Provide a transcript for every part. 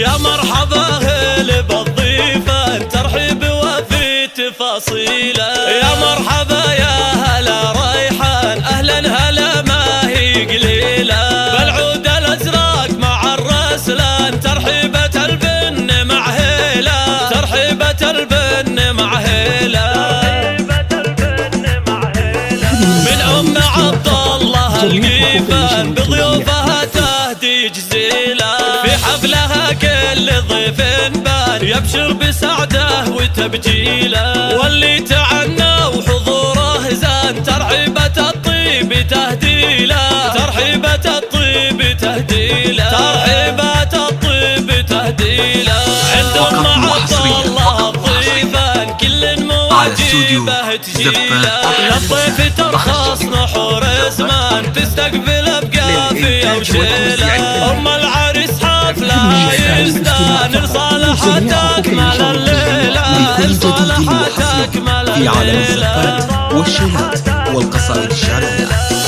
يا مرحبا هلا بالضيفة ترحيب وفي تفاصيله. يا مرحبا يا هلا ريحان أهلا هلا ما هي قليلة. بالعود الأزرق مع الرسلان ترحيبة البن مع هيلة. ترحيبة البن مع هيلة. من أم عبد الله القيفان بضيوفها تهدي جزيلة. في حفلها كل ضيف بان يبشر بسعده وتبجيله. واللي تعنى وحضوره زان ترحيبة الطيب تهديله. ترحيبة الطيب تهديله. ترحيبة الطيب تهديله. عند أم عبد الله الضيفان كل مواجبه تجيله. للضيف ترخص نحور زمان تستقبل بقافية وشيله. أم العريس حفلة يزدان لصالحة أكمل الليلة. لصالحة أكمل الليلة. والشيلات والقصائد الشعرية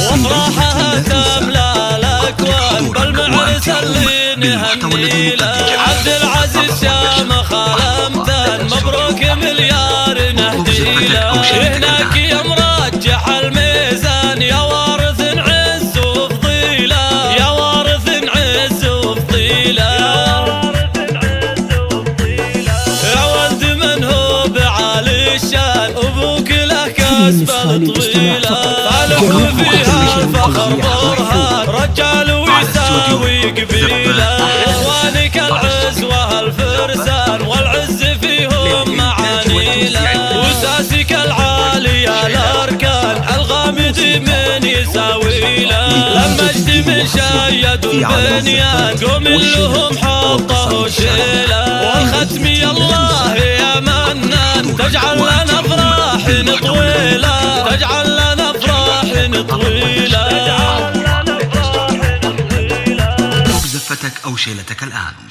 وافراحها تملى الأكوان بالمعرس اللي نهنيله. عبد العزيز شامخ الأمثال مبروك مليار نهديله. هناك يا مرجح الميزان يا وارث عز وفضيله. يا وارث عز وفضيله. يا ولد من هو بعالي الشان أبوك له كسبة طويلة. فالك فيها الفخر برهان رجال ويساوي قبيله. إخوانك العزوة الفرسان والعز فيهم معانيله. وساسك العالية الأركان الغامد من يساويله. المجد من شيد البنيان قوم لهم حطه وشيله. والختم يا الله يا منان تجعل لنا أفراح طويلة. تجعل لنا أفراح طويلة. زفتك أو شيلتك الآن.